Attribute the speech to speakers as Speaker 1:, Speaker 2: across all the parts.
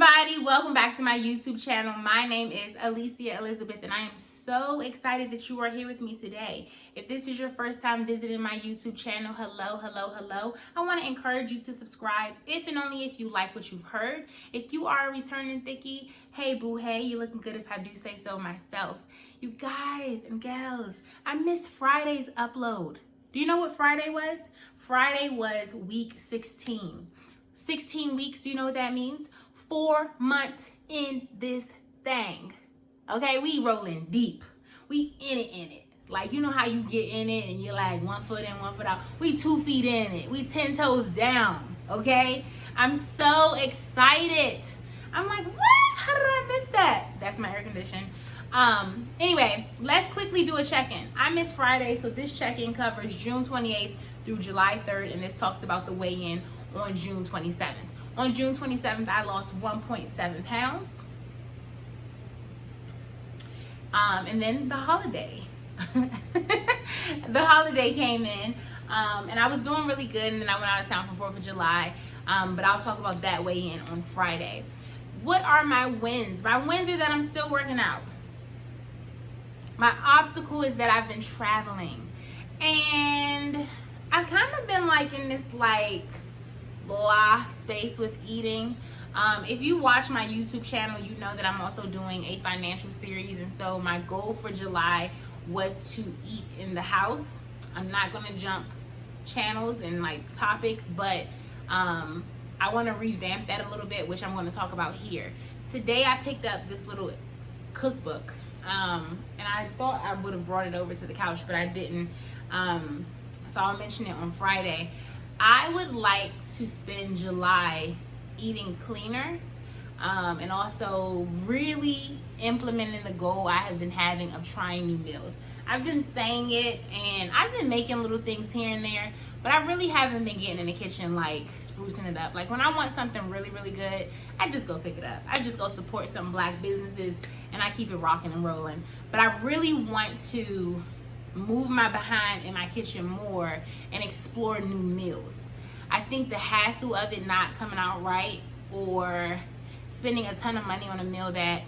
Speaker 1: everybody, welcome back to my YouTube channel. My name is Alicia Elizabeth and I am so excited that you are here with me today. If this is your first time visiting my YouTube channel, hello. I want to encourage you to subscribe if and only if you like what you've heard. If you are a returning thickie, hey boo, hey, you looking good if I do say so myself. You guys and gals, I missed Friday's upload. Do you know what Friday was? Friday was week 16. 16 weeks, do you know what that means? 4 months in this thing. Okay, we rolling deep. We in it. Like, you know how you get in it and you're like 1 foot in, 1 foot out. We 2 feet in it. We 10 toes down. Okay? I'm so excited. I'm like, what? How did I miss that? That's my air condition. Anyway, let's quickly do a check-in. I missed Friday, so this check-in covers June 28th through July 3rd, and this talks about the weigh-in on June 27th. On June 27th, I lost 1.7 pounds. And then the holiday. The holiday came in, and I was doing really good, and then I went out of town for 4th of July. But I'll talk about that weigh-in on Friday. What are my wins? My wins are that I'm still working out. My obstacle is that I've been traveling. And I've kind of been like in this like blah space with eating. If you watch my YouTube channel, you know that I'm also doing a financial series, and so my goal for July was to eat in the house. I'm not going to jump channels and like topics, but I want to revamp that a little bit, which I'm going to talk about here. Today I picked up this little cookbook, and I thought I would have brought it over to the couch, but I didn't. So I'll mention it on Friday. I would like to spend July eating cleaner, and also really implementing the goal I have been having of trying new meals. I've been saying it, and I've been making little things here and there, but I really haven't been getting in the kitchen like sprucing it up. Like when I want something really good, I just go pick it up. I just go support some black businesses and I keep it rocking and rolling. But I really want to move my behind in my kitchen more and explore new meals. I think the hassle of it not coming out right, or spending a ton of money on a meal that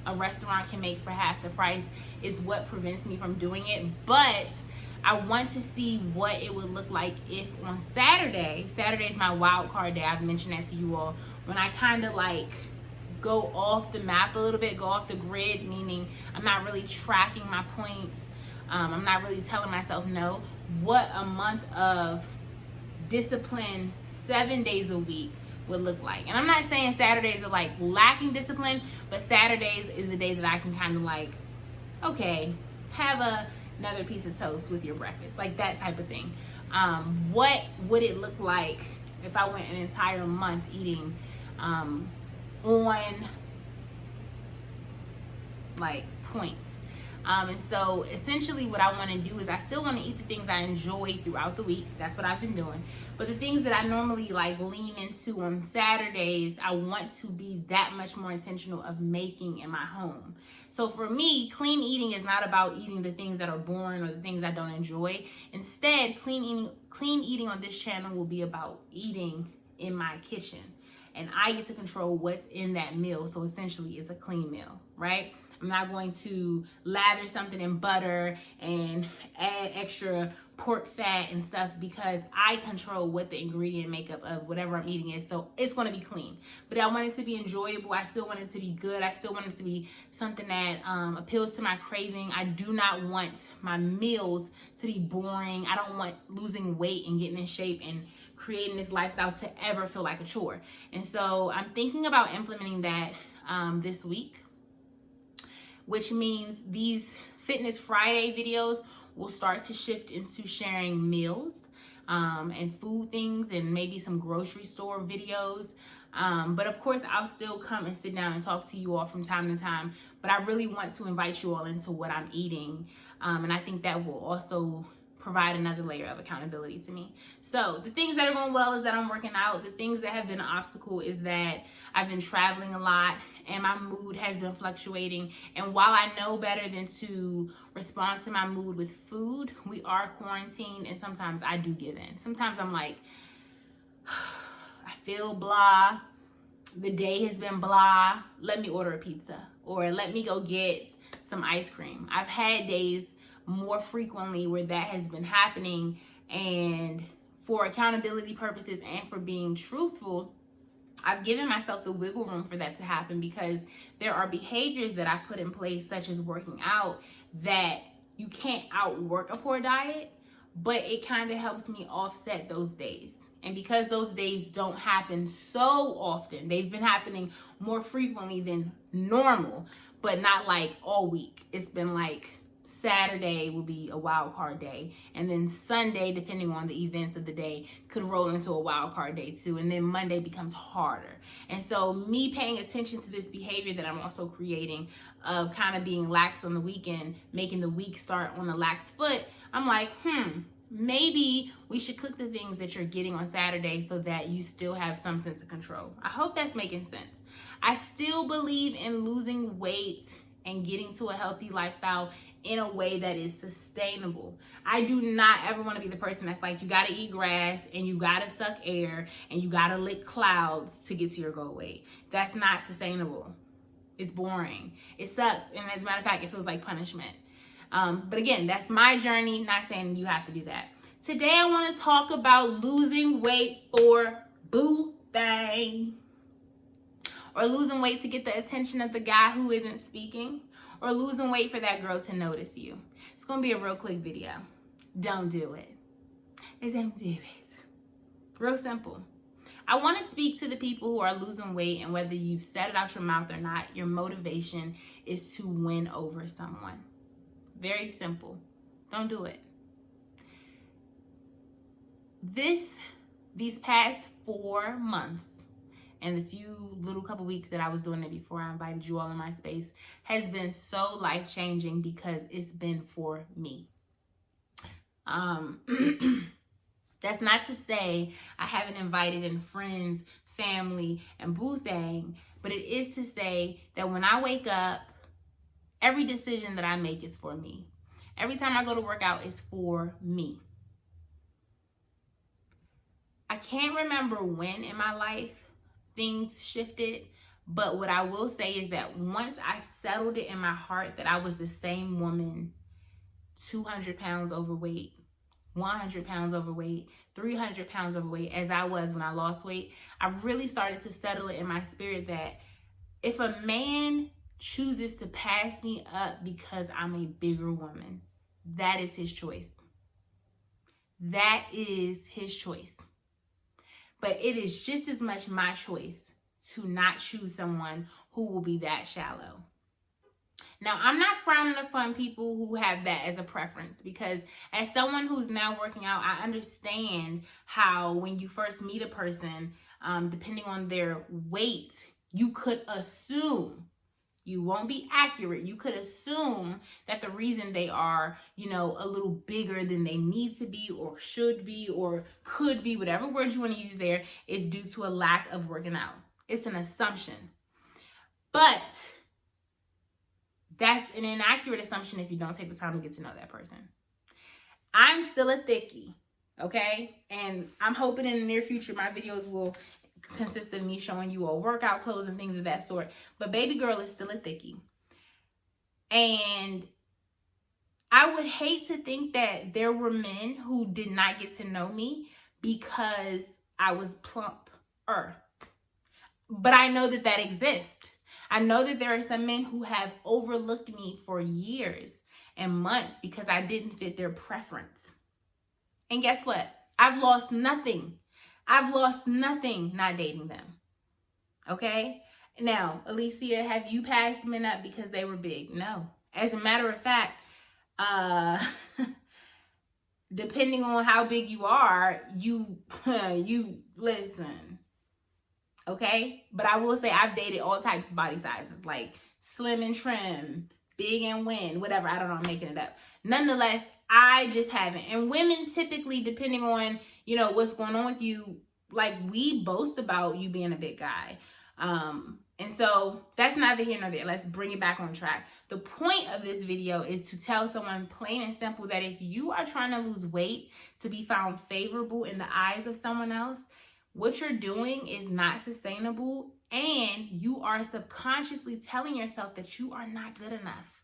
Speaker 1: a restaurant can make for half the price, is what prevents me from doing it. But I want to see what it would look like if on Saturday is my wild card day. I've mentioned that to you all. When I kind of like go off the map a little bit, go off the grid, meaning I'm not really tracking my points. I'm not really telling myself no. What a month of discipline 7 days a week would look like. And I'm not saying Saturdays are like lacking discipline, but Saturdays is the day that I can kind of like, okay, have another piece of toast with your breakfast, like that type of thing. What would it look like if I went an entire month eating on like points? And so essentially what I want to do is I still want to eat the things I enjoy throughout the week. That's what I've been doing. But the things that I normally like lean into on Saturdays, I want to be that much more intentional of making in my home. So for me, clean eating is not about eating the things that are boring or the things I don't enjoy. Instead, clean eating on this channel will be about eating in my kitchen. And I get to control what's in that meal. So essentially it's a clean meal, right? I'm not going to lather something in butter and add extra pork fat and stuff, because I control what the ingredient makeup of whatever I'm eating is. So it's going to be clean. But I want it to be enjoyable. I still want it to be good. I still want it to be something that appeals to my craving. I do not want my meals to be boring. I don't want losing weight and getting in shape and creating this lifestyle to ever feel like a chore. And so I'm thinking about implementing that this week, which means these Fitness Friday videos will start to shift into sharing meals and food things, and maybe some grocery store videos. But of course, I'll still come and sit down and talk to you all from time to time. But I really want to invite you all into what I'm eating. And I think that will also provide another layer of accountability to me. So the things that are going well is that I'm working out. The things that have been an obstacle is that I've been traveling a lot and my mood has been fluctuating. And while I know better than to respond to my mood with food, we are quarantined, and sometimes I do give in. Sometimes I'm like, I feel blah. the day has been blah, let me order a pizza or let me go get some ice cream. I've had days more frequently where that has been happening, and for accountability purposes and for being truthful, I've given myself the wiggle room for that to happen, because there are behaviors that I've put in place, such as working out, that you can't outwork a poor diet, but it kind of helps me offset those days. And because those days don't happen so often, they've been happening more frequently than normal, but not like all week. It's been like Saturday will be a wild card day, and then Sunday, depending on the events of the day, could roll into a wild card day too, and then Monday becomes harder. And so me paying attention to this behavior that I'm also creating of kind of being lax on the weekend, making the week start on a lax foot, I'm like, maybe we should cook the things that you're getting on Saturday so that you still have some sense of control. I hope that's making sense. I still believe in losing weight and getting to a healthy lifestyle in a way that is sustainable. I do not ever want to be the person that's like, you got to eat grass and you got to suck air and you got to lick clouds to get to your goal weight. That's not sustainable. It's boring. It sucks. And as a matter of fact, it feels like punishment. But again, that's my journey, not saying you have to do that. Today, I want to talk about losing weight for boo thang, or losing weight to get the attention of the guy who isn't speaking, or losing weight for that girl to notice you. It's going to be a real quick video. Don't do it. Don't do it. Real simple. I want to speak to the people who are losing weight, and whether you've said it out your mouth or not, your motivation is to win over someone. Very simple. Don't do it. These past 4 months, and the few little couple weeks that I was doing it before I invited you all in my space, has been so life-changing because it's been for me. That's not to say I haven't invited in friends, family, and boo thang, but it is to say that when I wake up, every decision that I make is for me. Every time I go to work out is for me. I can't remember when in my life things shifted, but what I will say is that once I settled it in my heart that I was the same woman, 200 pounds overweight, 100 pounds overweight, 300 pounds overweight, as I was when I lost weight, I really started to settle it in my spirit that if a man chooses to pass me up because I'm a bigger woman, that is his choice. That is his choice. But it is just as much my choice to not choose someone who will be that shallow. Now, I'm not frowning upon people who have that as a preference, because as someone who's now working out, I understand how when you first meet a person, depending on their weight, you could assume, you won't be accurate, you could assume that the reason they are, a little bigger than they need to be or should be or could be, whatever words you want to use there, is due to a lack of working out. It's an assumption. But that's an inaccurate assumption if you don't take the time to get to know that person. I'm still a thickie, okay? And I'm hoping in the near future my videos will consist of me showing you all workout clothes and things of that sort. But baby girl is still a thickie. And I would hate to think that there were men who did not get to know me because I was plumper. But I know that exists. I know that there are some men who have overlooked me for years and months because I didn't fit their preference. And guess what? I've lost nothing. I've lost nothing not dating them. Okay? Now, Alicia, have you passed men up because they were big? No. As a matter of fact, depending on how big you are, you listen. Okay? But I will say I've dated all types of body sizes, like slim and trim, big and win, whatever. I don't know, I'm making it up. Nonetheless, I just haven't. And women typically, depending on, what's going on with you, like, we boast about you being a big guy. And so that's neither here nor there. Let's bring it back on track. The point of this video is to tell someone plain and simple that if you are trying to lose weight to be found favorable in the eyes of someone else, what you're doing is not sustainable And you are subconsciously telling yourself that you are not good enough.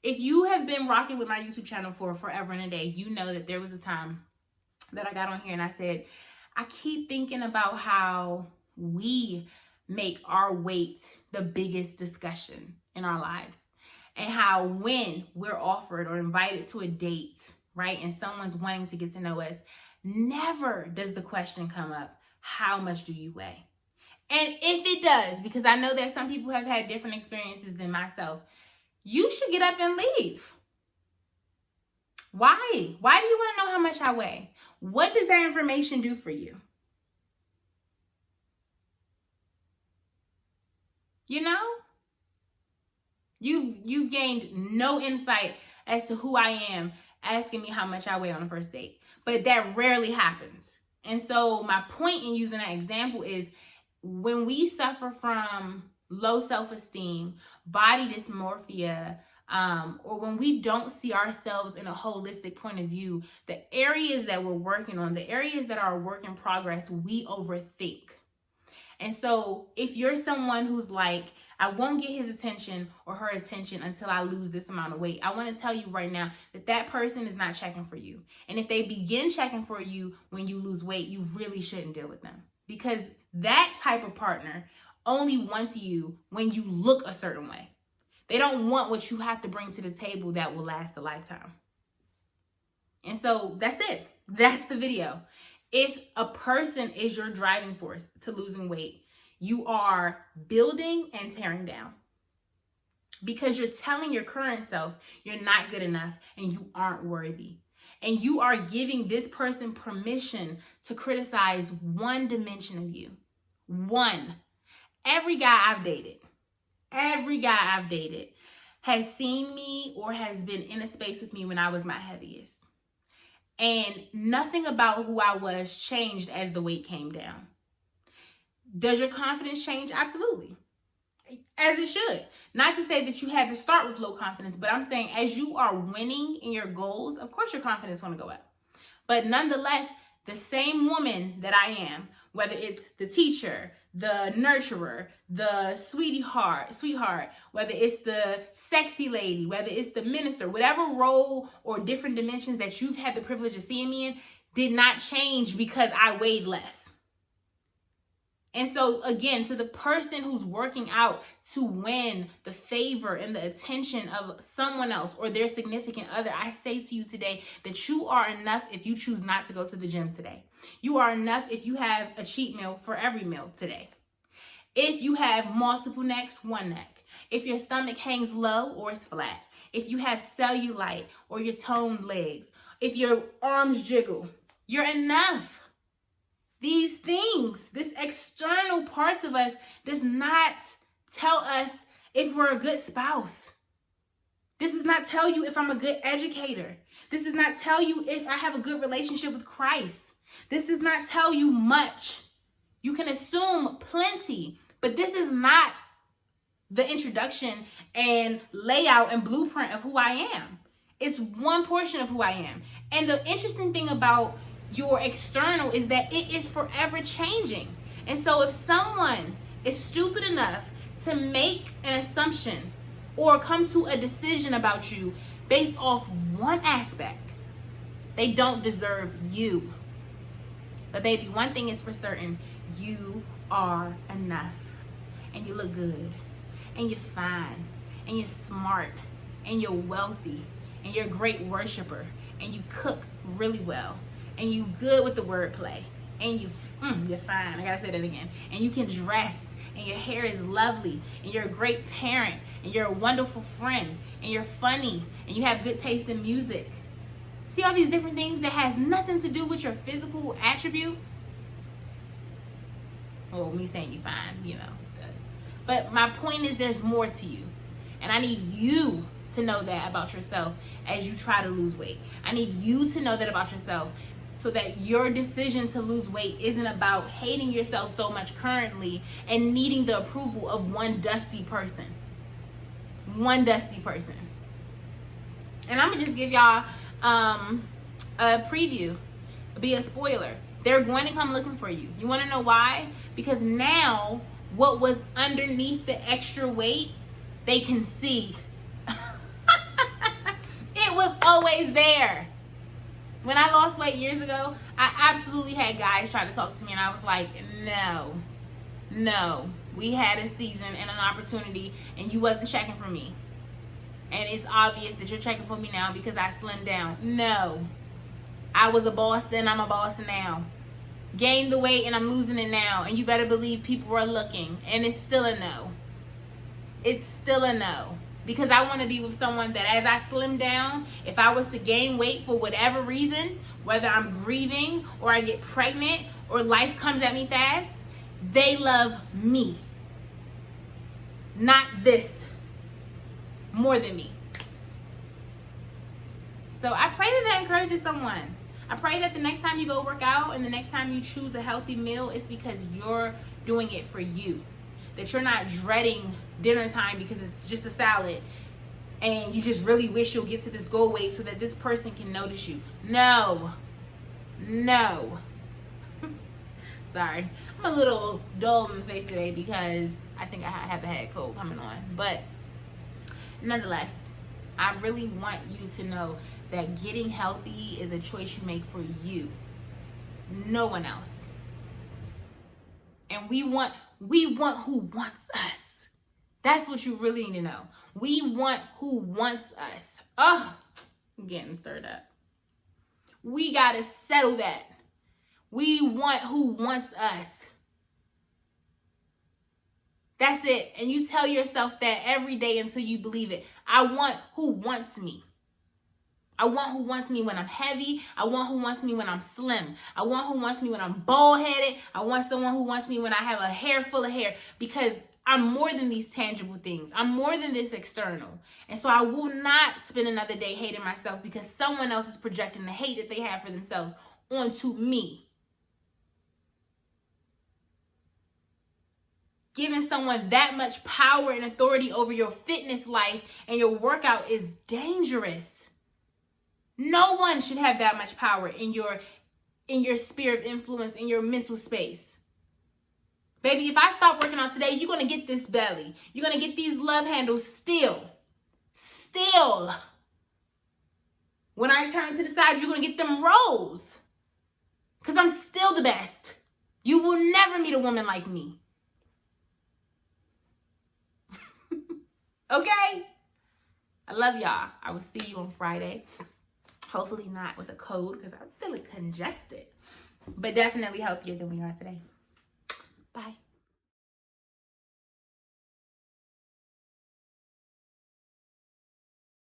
Speaker 1: If you have been rocking with my YouTube channel for forever and a day, you know that there was a time that I got on here and I said, I keep thinking about how we make our weight the biggest discussion in our lives. And how when we're offered or invited to a date, right, and someone's wanting to get to know us, never does the question come up, how much do you weigh? And if it does, because I know that some people have had different experiences than myself, you should get up and leave. Why? Why do you want to know how much I weigh? What does that information do for you? You know? You've gained no insight as to who I am asking me how much I weigh on a first date. But that rarely happens. And so my point in using that example is when we suffer from low self-esteem, body dysmorphia, or when we don't see ourselves in a holistic point of view, the areas that we're working on, the areas that are a work in progress, we overthink. And so if you're someone who's like, I won't get his attention or her attention until I lose this amount of weight, I want to tell you right now that that person is not checking for you. And if they begin checking for you when you lose weight, you really shouldn't deal with them. Because that type of partner only wants you when you look a certain way. They don't want what you have to bring to the table that will last a lifetime. And so that's it. That's the video. If a person is your driving force to losing weight, you are building and tearing down. Because you're telling your current self you're not good enough and you aren't worthy. And you are giving this person permission to criticize one dimension of you. One. Every guy I've dated has seen me or has been in a space with me when I was my heaviest. And nothing about who I was changed as the weight came down. Does your confidence change? Absolutely. As it should. Not to say that you had to start with low confidence, but I'm saying as you are winning in your goals, of course your confidence is going to go up. But nonetheless, the same woman that I am, whether it's the teacher, the nurturer, the sweetheart, whether it's the sexy lady, whether it's the minister, whatever role or different dimensions that you've had the privilege of seeing me in, did not change because I weighed less. And so again, to the person who's working out to win the favor and the attention of someone else or their significant other, I say to you today that you are enough if you choose not to go to the gym today. You are enough if you have a cheat meal for every meal today. If you have multiple necks, one neck. If your stomach hangs low or is flat. If you have cellulite or your toned legs. If your arms jiggle, you're enough. These things, this external parts of us does not tell us if we're a good spouse. This does not tell you if I'm a good educator. This does not tell you if I have a good relationship with Christ. This does not tell you much. You can assume plenty, but this is not the introduction and layout and blueprint of who I am. It's one portion of who I am. And the interesting thing about your external is that it is forever changing. And so if someone is stupid enough to make an assumption or come to a decision about you based off one aspect, they don't deserve you. But baby, one thing is for certain, you are enough. And you look good. And you're fine. And you're smart. And you're wealthy. And you're a great worshiper. And you cook really well. And you good with the wordplay. And you're fine. I gotta say that again. And you can dress. And your hair is lovely. And you're a great parent. And you're a wonderful friend. And you're funny. And you have good taste in music. See all these different things that has nothing to do with your physical attributes? Well, me saying you fine, does. But my point is there's more to you. And I need you to know that about yourself as you try to lose weight. I need you to know that about yourself so that your decision to lose weight isn't about hating yourself so much currently and needing the approval of one dusty person. One dusty person. And I'm going to just give y'all a preview, be a spoiler. They're going to come looking for you. You want to know why? Because now what was underneath the extra weight, they can see. It was always there. When I lost weight years ago, I absolutely had guys try to talk to me, and I was like, no. We had a season and an opportunity, and you wasn't checking for me. And it's obvious that you're checking for me now because I slimmed down. No. I was a boss then, I'm a boss now. Gained the weight and I'm losing it now. And you better believe people are looking. And it's still a no. It's still a no. Because I want to be with someone that as I slim down, if I was to gain weight for whatever reason, whether I'm grieving or I get pregnant or life comes at me fast, they love me. Not this. More than me. So I pray that encourages someone. I pray that the next time you go work out and the next time you choose a healthy meal, it's because you're doing it for you. That you're not dreading dinner time because it's just a salad and you just really wish you'll get to this goal weight so that this person can notice you. No. Sorry. I'm a little dull in the face today because I think I have a head cold coming on. But nonetheless, I really want you to know that getting healthy is a choice you make for you. No one else. And we want who wants us. That's what you really need to know. We want who wants us. Oh, I'm getting stirred up. We got to settle that. We want who wants us. That's it. And you tell yourself that every day until you believe it. I want who wants me. I want who wants me when I'm heavy. I want who wants me when I'm slim. I want who wants me when I'm bald-headed. I want someone who wants me when I have a hair full of hair, because I'm more than these tangible things. I'm more than this external. And so I will not spend another day hating myself because someone else is projecting the hate that they have for themselves onto me. Giving someone that much power and authority over your fitness life and your workout is dangerous. No one should have that much power in your sphere of influence, in your mental space. Baby, if I stop working out today, you're going to get this belly. You're going to get these love handles still. When I turn to the side, you're going to get them rolls. Because I'm still the best. You will never meet a woman like me. Okay? I love y'all. I will see you on Friday. Hopefully not with a cold because I'm feeling congested. But definitely healthier than we are today. Bye.